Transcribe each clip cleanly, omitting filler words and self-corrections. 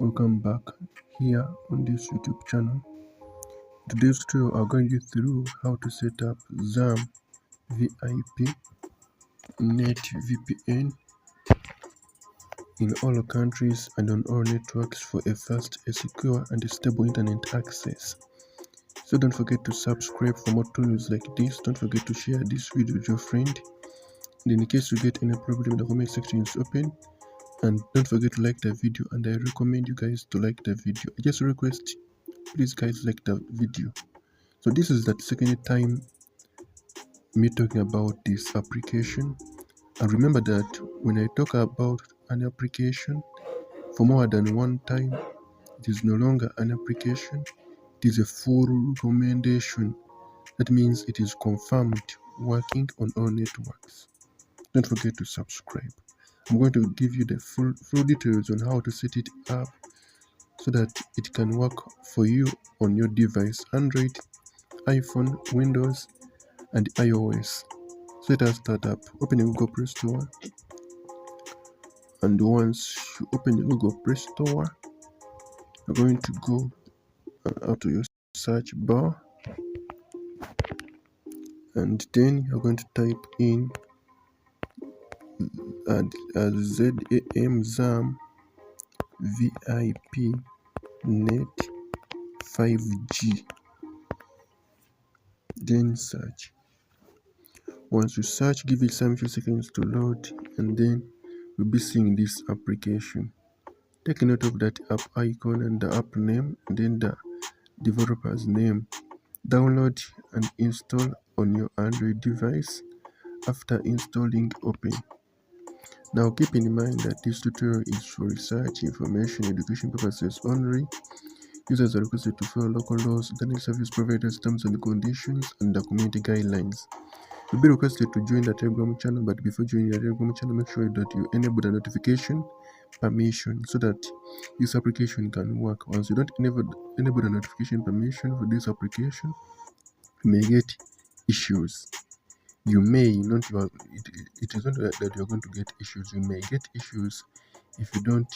Welcome back here on this YouTube channel. Today's tutorial I'll guide you through how to set up Zam VIP Net VPN in all countries and on all networks for a fast, secure and stable internet access. So don't forget to subscribe for more tutorials like this. Don't forget to share this video with your friend. And in case you get any problem, the comment section is open. And don't forget to like the video, and I recommend you guys to like the video. I just request, please guys, like the video. So this is the second time me talking about this application. And remember that when I talk about an application for more than one time, it is no longer an application, it is a full recommendation. That means it is confirmed working on all networks. Don't forget to subscribe. I'm going to give you the full details on how to set it up so that it can work for you on your device: Android, iPhone, Windows and iOS. So let us start up. Open your Google Play Store, and once you open your Google Play Store, you're going to go out to your search bar, and then you're going to type in Zam VIP Net 5G, then search. Once you search, give it some few seconds to load, and then you'll be seeing this application. Take note of that app icon and the app name, and then the developer's name. Download and install on your Android device. After installing, open. Now keep in mind that this tutorial is for research, information, education purposes only. Users are requested to follow local laws, internet service providers' terms and conditions, and the community guidelines. You'll be requested to join the Telegram channel, but before joining the Telegram channel, make sure that you enable the notification permission so that this application can work. Once you don't enable the notification permission for this application, you may get issues. You may not, it is not that you're going to get issues. You may get issues if you don't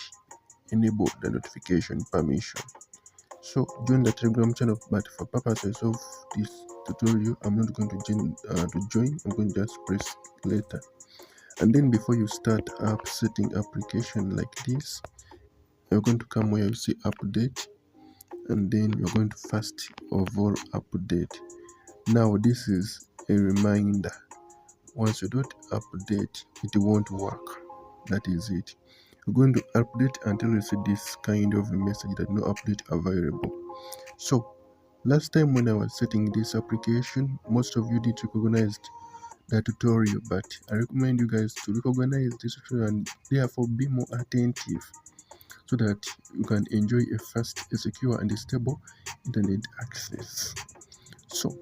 enable the notification permission. So join the Telegram channel, but for purposes of this tutorial, I'm not going to join. I'm going to just press later. And then before you start up setting application like this, you're going to come where you see update, and then you're going to first of all update. Now this is a reminder. Once you don't update, it won't work. That is it. You're going to update until you see this kind of message that no update available. So last time when I was setting this application, most of you did recognize the tutorial, but I recommend you guys to recognize this tutorial and therefore be more attentive so that you can enjoy a fast, secure and stable internet access. So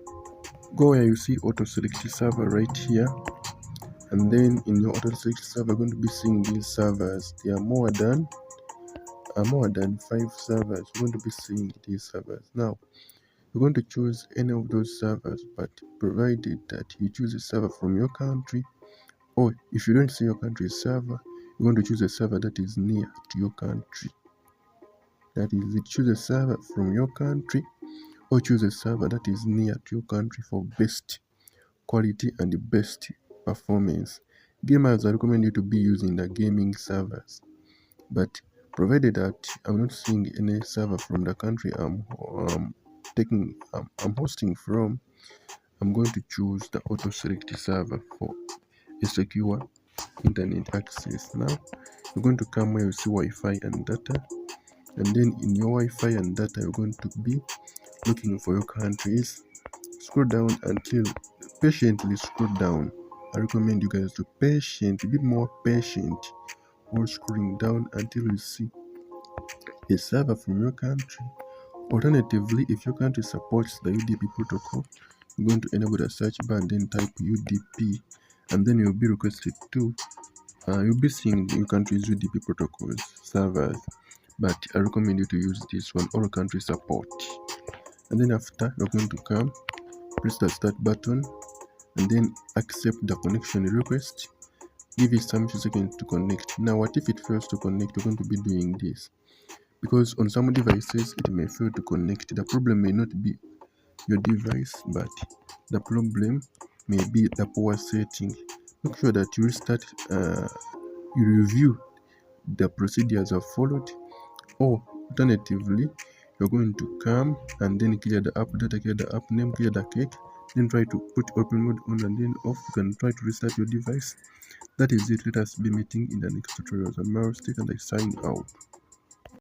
go where you see auto select server right here, and then in your auto select server you're going to be seeing these servers. There are more than 5 servers. You're going to be seeing these servers. Now you're going to choose any of those servers, but provided that you choose a server from your country, or if you don't see your country's server, you're going to choose a server that is near to your country. That is it. Choose a server from your country, or choose a server that is near to your country for best quality and the best performance. Gamers, I recommend you to be using the gaming servers, but provided that I'm not seeing any server from the country I'm hosting from, I'm going to choose the auto select server for a secure internet access. Now you're going to come where you see Wi-Fi and data, and then in your Wi-Fi and data you're going to be looking for your countries. Scroll down until patiently scroll down. I recommend you guys to be more patient while scrolling down until you see a server from your country. Alternatively, if your country supports the UDP protocol, you're going to enable the search bar and then type UDP, and then you'll be requested to you'll be seeing your country's UDP protocols servers, but I recommend you to use this one, all countries support. And then after, you're going to come press the start button and then accept the connection request. Give it some few seconds to connect. Now what if it fails to connect? You're going to be doing this. because on some devices it may fail to connect. The problem may not be your device, but the problem may be the power setting. Make sure that you restart, you review the procedures are followed, or alternatively you're going to come and then clear the app data, clear the app name, clear the cake, then try to put open mode on and then off. You can try to restart your device. That is it. Let us be meeting in the next tutorials. I'm Maristic and I sign out.